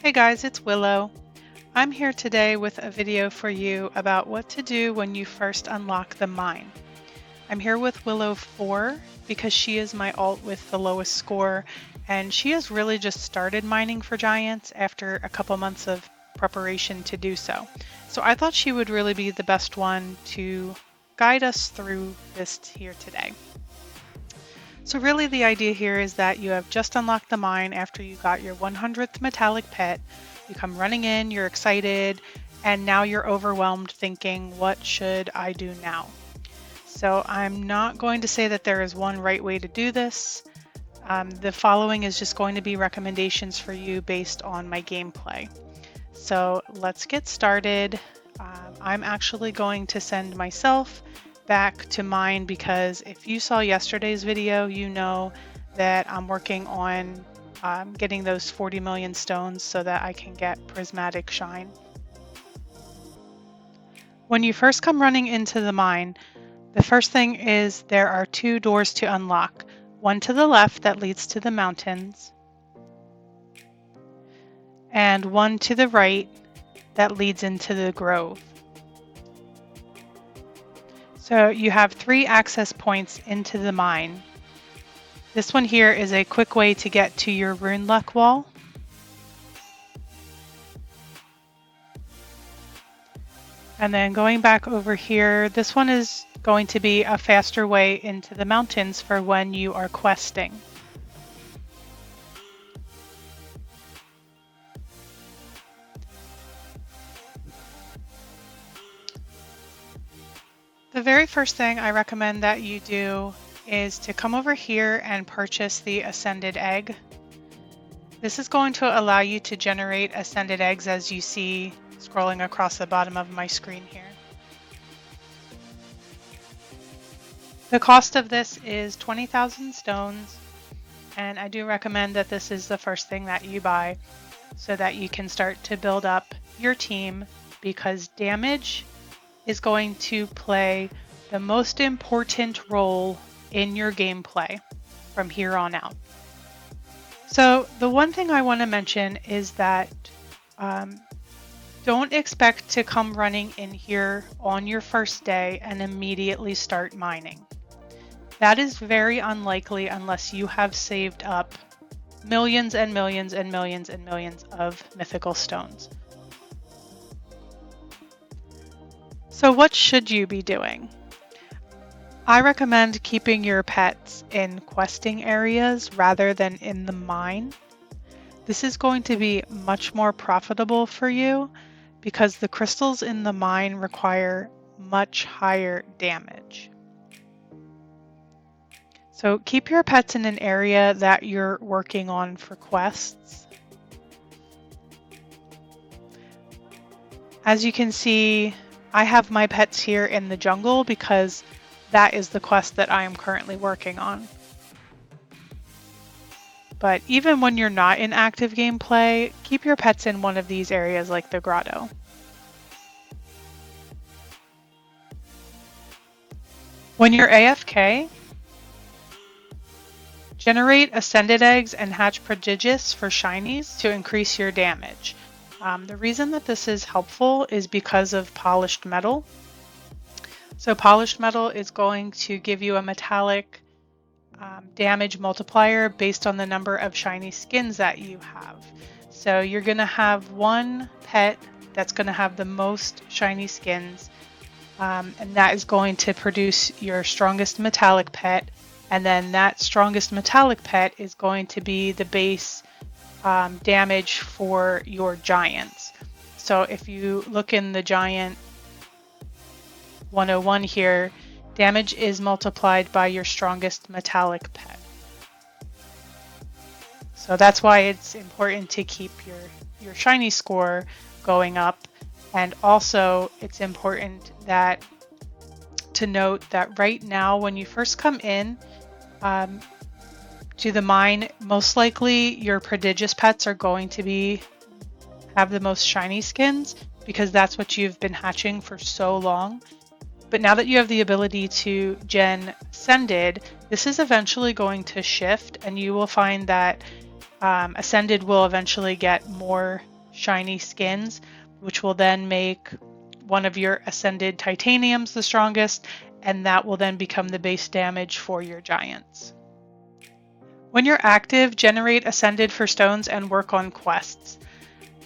Hey guys, it's Willow. I'm here today with a video for you about what to do when you first unlock the mine. I'm here with Willow 4 because she is my alt with the lowest score, and she has really just started mining for giants after a couple months of preparation to do so. So I thought she would really be the best one to guide us through this here today. So really the idea here is that you have just unlocked the mine after you got your 100th metallic pet. You come running in, you're excited, and now you're overwhelmed thinking, what should I do now? So I'm not going to say that there is one right way to do this. The following is just going to be recommendations for you based on my gameplay. So let's get started. I'm actually going to send myself back to mine because if you saw yesterday's video, you know that I'm working on getting those 40 million stones so that I can get prismatic shine. When you first come running into the mine, the first thing is there are two doors to unlock. One to the left that leads to the mountains, and one to the right that leads into the grove. So you have 3 access points into the mine. This one here is a quick way to get to your rune luck wall. And then going back over here, this one is going to be a faster way into the mountains for when you are questing. The very first thing I recommend that you do is to come over here and purchase the Ascended Egg. This is going to allow you to generate Ascended Eggs as you see scrolling across the bottom of my screen here. The cost of this is 20,000 stones, and I do recommend that this is the first thing that you buy so that you can start to build up your team, because damage is going to play the most important role in your gameplay from here on out. So the one thing I want to mention is that don't expect to come running in here on your first day and immediately start mining. That is very unlikely unless you have saved up millions and millions and millions and millions of mythical stones. So what should you be doing? I recommend keeping your pets in questing areas rather than in the mine. This is going to be much more profitable for you because the crystals in the mine require much higher damage. So keep your pets in an area that you're working on for quests. As you can see, I have my pets here in the jungle because that is the quest that I am currently working on. But even when you're not in active gameplay, keep your pets in one of these areas like the grotto. When you're AFK, generate Ascended Eggs and hatch Prodigious for shinies to increase your damage. The reason that this is helpful is because of polished metal. So polished metal is going to give you a metallic damage multiplier based on the number of shiny skins that you have. So you're going to have one pet that's going to have the most shiny skins, and that is going to produce your strongest metallic pet, and then that strongest metallic pet is going to be the base damage for your giants. So if you look in the giant 101 here, damage is multiplied by your strongest metallic pet. So that's why it's important to keep your shiny score going up. And also it's important that to note that right now when you first come in to the mine, most likely your prodigious pets are going to have the most shiny skins because that's what you've been hatching for so long. But now that you have the ability to gen Ascended, this is eventually going to shift, and you will find that Ascended will eventually get more shiny skins, which will then make one of your Ascended Titaniums the strongest, and that will then become the base damage for your Giants. When you're active, generate Ascended for stones and work on quests.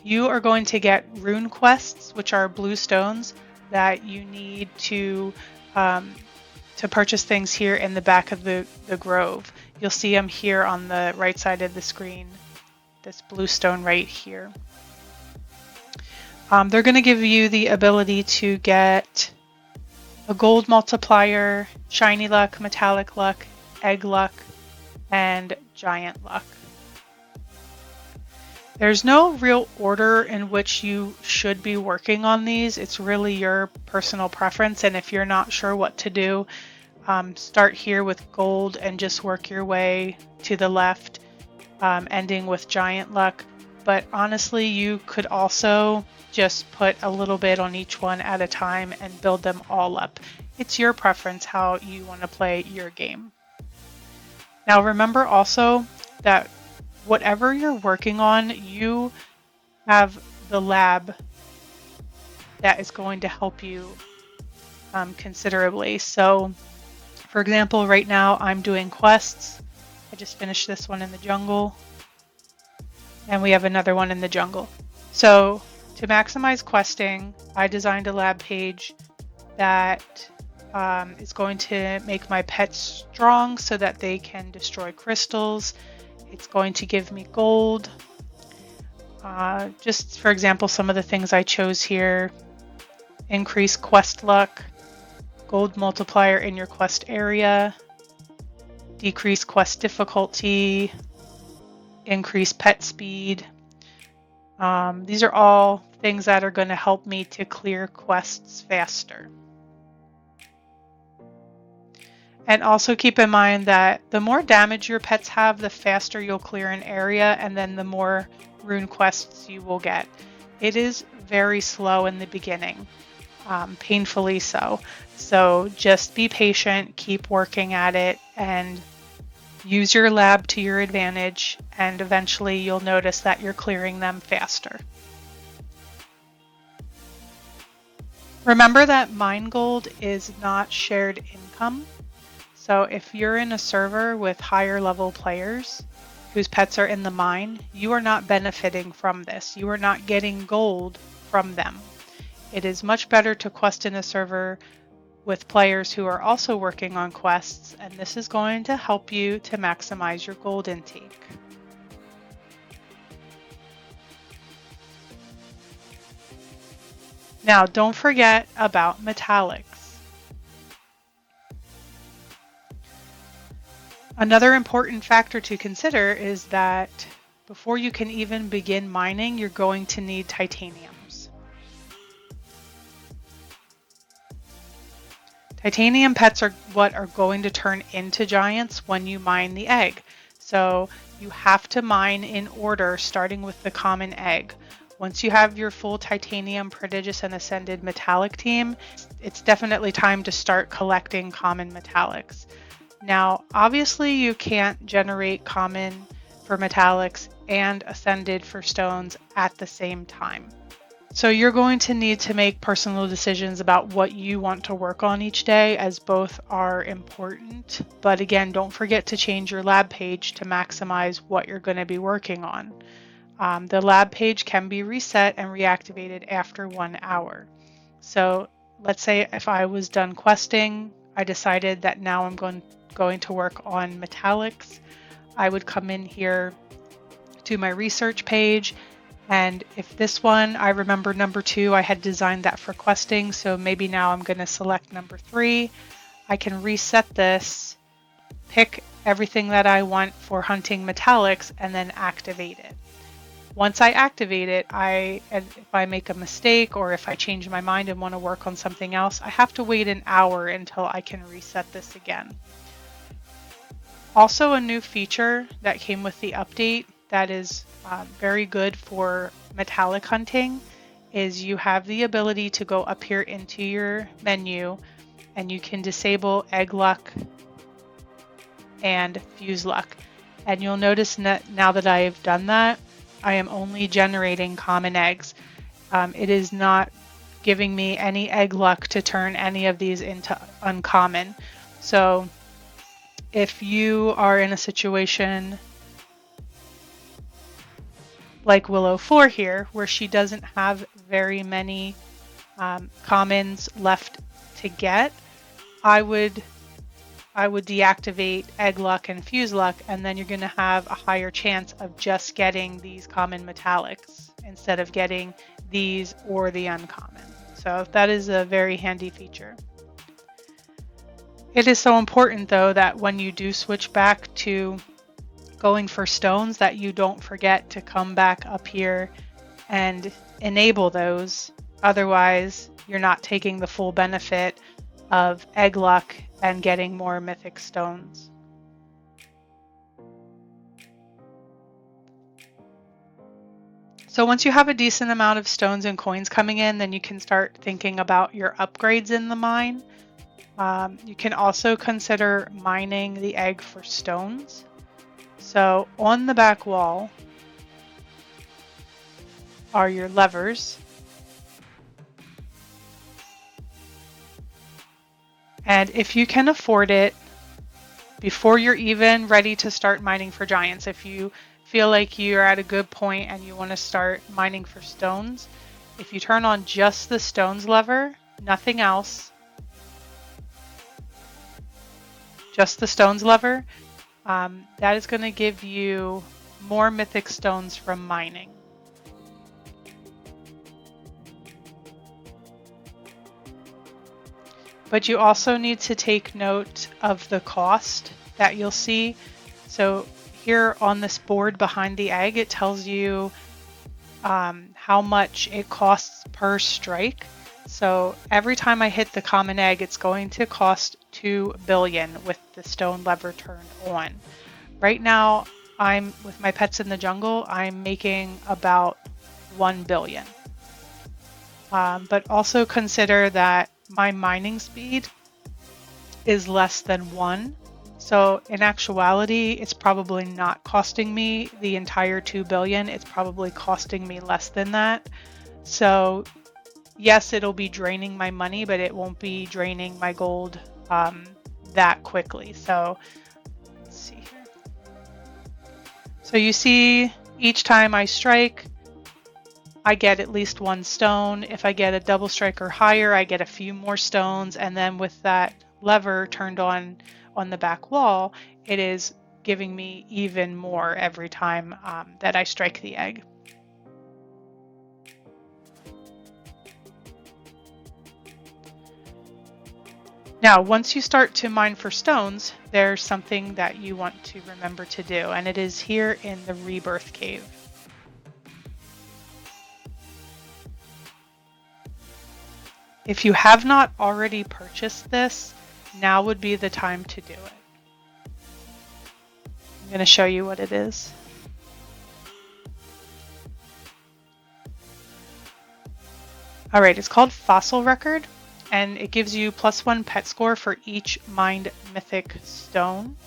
You are going to get rune quests, which are blue stones that you need to purchase things here in the back of the grove. You'll see them here on the right side of the screen, this blue stone right here. They're going to give you the ability to get a gold multiplier, shiny luck, metallic luck, egg luck, and giant luck. There's no real order in which you should be working on these. It's really your personal preference, and if you're not sure what to do, start here with gold and just work your way to the left, ending with giant luck. But honestly, you could also just put a little bit on each one at a time and build them all up. It's your preference how you want to play your game. Now remember also that whatever you're working on, you have the lab that is going to help you considerably. So for example, right now I'm doing quests. I just finished this one in the jungle, and we have another one in the jungle. So to maximize questing, I designed a lab page that is going to make my pets strong so that they can destroy crystals. It's going to give me gold. Just for example, some of the things I chose here: increase quest luck, gold multiplier in your quest area, decrease quest difficulty, increase pet speed. These are all things that are going to help me to clear quests faster. And also keep in mind that the more damage your pets have, the faster you'll clear an area, and then the more rune quests you will get. It is very slow in the beginning, painfully so. So just be patient, keep working at it, and use your lab to your advantage, and eventually you'll notice that you're clearing them faster. Remember that mine gold is not shared income. So if you're in a server with higher level players whose pets are in the mine, you are not benefiting from this. You are not getting gold from them. It is much better to quest in a server with players who are also working on quests, and this is going to help you to maximize your gold intake. Now, don't forget about metallics. Another important factor to consider is that before you can even begin mining, you're going to need titaniums. Titanium pets are what are going to turn into giants when you mine the egg. So you have to mine in order, starting with the common egg. Once you have your full titanium, prodigious, and ascended metallic team, it's definitely time to start collecting common metallics. Now, obviously you can't generate common for metallics and ascended for stones at the same time. So you're going to need to make personal decisions about what you want to work on each day, as both are important. But again, don't forget to change your lab page to maximize what you're going to be working on. The lab page can be reset and reactivated after 1 hour. So let's say if I was done questing, I decided that now I'm going to work on metallics. I would come in here to my research page, and if this one, I remember number 2, I had designed that for questing, so maybe now I'm going to select number 3. I can reset this, pick everything that I want for hunting metallics, and then activate it. Once I activate it, if I make a mistake or if I change my mind and want to work on something else, I have to wait an hour until I can reset this again. Also, a new feature that came with the update that is very good for metallic hunting is you have the ability to go up here into your menu and you can disable egg luck and fuse luck. And you'll notice now that I've done that, I am only generating common eggs. It is not giving me any egg luck to turn any of these into uncommon. So if you are in a situation like Willow 4 here, where she doesn't have very many commons left to get, I would deactivate egg luck and fuse luck, and then you're going to have a higher chance of just getting these common metallics instead of getting these or the uncommon. So that is a very handy feature. It is so important though that when you do switch back to going for stones, that you don't forget to come back up here and enable those. Otherwise, you're not taking the full benefit of egg luck and getting more mythic stones. So once you have a decent amount of stones and coins coming in, then you can start thinking about your upgrades in the mine. You can also consider mining the egg for stones. So on the back wall are your levers. And if you can afford it, before you're even ready to start mining for giants, if you feel like you're at a good point and you want to start mining for stones, if you turn on just the stones lever, nothing else, just the stones lever, that is going to give you more mythic stones from mining. But you also need to take note of the cost that you'll see. So here on this board behind the egg, it tells you how much it costs per strike. So every time I hit the common egg, it's going to cost 2 billion with the stone lever turned on. Right now, with my pets in the jungle, I'm making about 1 billion. But also consider that my mining speed is less than 1. So in actuality, it's probably not costing me the entire 2 billion. It's probably costing me less than that. So yes, it'll be draining my money, but it won't be draining my gold that quickly. So let's see here. So you see each time I strike, I get at least 1 stone. If I get a double strike or higher, I get a few more stones. And then with that lever turned on the back wall, it is giving me even more every time that I strike the egg. Now, once you start to mine for stones, there's something that you want to remember to do, and it is here in the Rebirth Cave. If you have not already purchased this, now would be the time to do it. I'm going to show you what it is. All right, it's called Fossil Record, and it gives you +1 pet score for each mined mythic stone.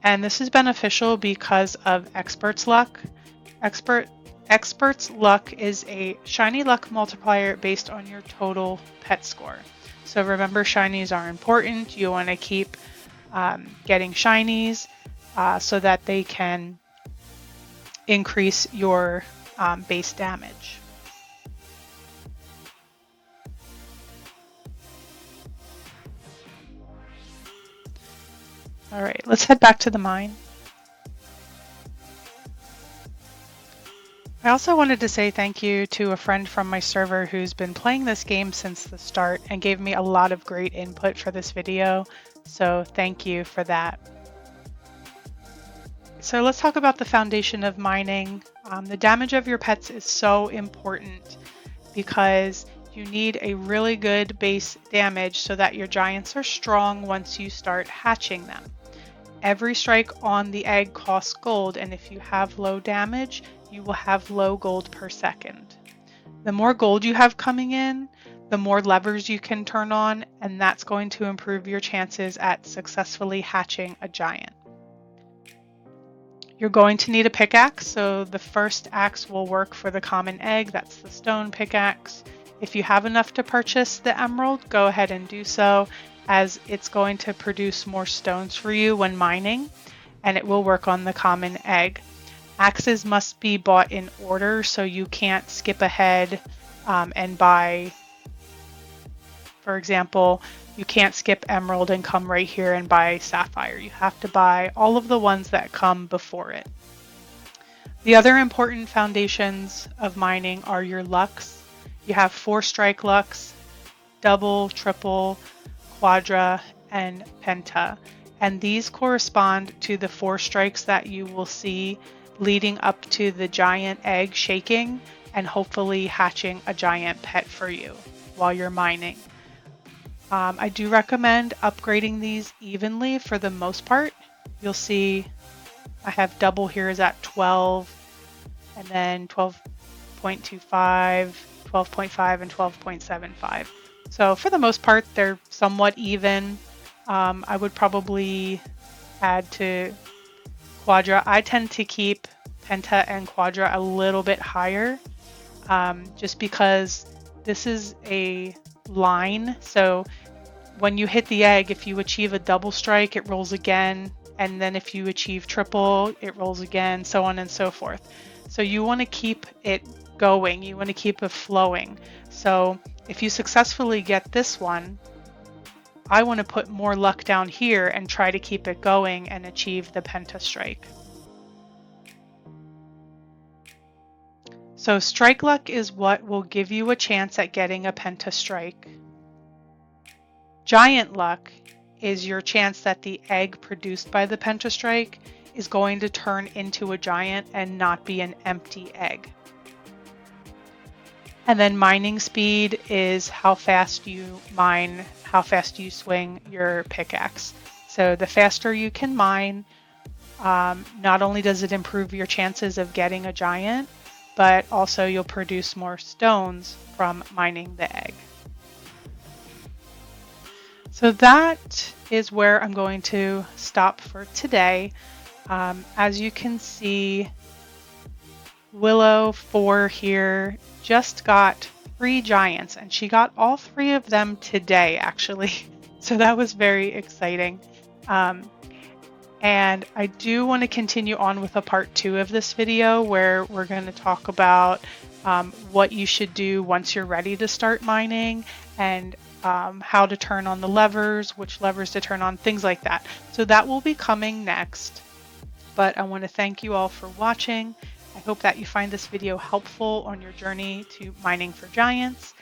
And this is beneficial because of Expert's Luck. Expert's Luck is a shiny luck multiplier based on your total pet score. So remember, shinies are important. You want to keep getting shinies so that they can increase your base damage. All right, let's head back to the mine. I also wanted to say thank you to a friend from my server who's been playing this game since the start and gave me a lot of great input for this video, so thank you for that. So let's talk about the foundation of mining. The damage of your pets is so important because you need a really good base damage so that your giants are strong once you start hatching them. Every strike on the egg costs gold, and if you have low damage, you will have low gold per second. The more gold you have coming in, the more levers you can turn on, and that's going to improve your chances at successfully hatching a giant. You're going to need a pickaxe, so the first axe will work for the common egg. That's the stone pickaxe. If you have enough to purchase the emerald, go ahead and do so, as it's going to produce more stones for you when mining, and it will work on the common egg. Axes must be bought in order, so you can't skip ahead and buy, for example, you can't skip emerald and come right here and buy sapphire. You have to buy all of the ones that come before it. The other important foundations of mining are your lucks. You have 4 strike lucks, double, triple, quadra, and penta. And these correspond to the 4 strikes that you will see leading up to the giant egg shaking and hopefully hatching a giant pet for you while you're mining. I do recommend upgrading these evenly for the most part. You'll see I have double here is at 12, and then 12.25, 12.5, and 12.75. So for the most part, they're somewhat even. I would probably add to quadra. I tend to keep penta and quadra a little bit higher, just because this is a line. So when you hit the egg, if you achieve a double strike, it rolls again. And then if you achieve triple, it rolls again, so on and so forth. So you want to keep it going. You want to keep it flowing. So if you successfully get this one, I want to put more luck down here and try to keep it going and achieve the penta strike. So strike luck is what will give you a chance at getting a penta strike. Giant luck is your chance that the egg produced by the penta strike is going to turn into a giant and not be an empty egg. And then mining speed is how fast you mine, how fast you swing your pickaxe. So the faster you can mine, not only does it improve your chances of getting a giant, but also you'll produce more stones from mining the egg. So that is where I'm going to stop for today. As you can see, Willow 4 here just got 3 giants, and she got all 3 of them today, actually. So that was very exciting. And I do want to continue on with a part 2 of this video where we're going to talk about what you should do once you're ready to start mining, and how to turn on the levers, which levers to turn on, things like that. So that will be coming next. But I want to thank you all for watching. I hope that you find this video helpful on your journey to mining for giants.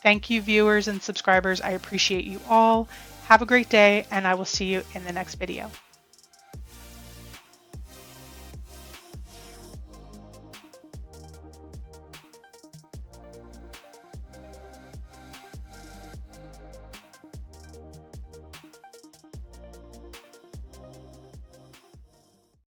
Thank you, viewers and subscribers. I appreciate you all. Have a great day, and I will see you in the next video.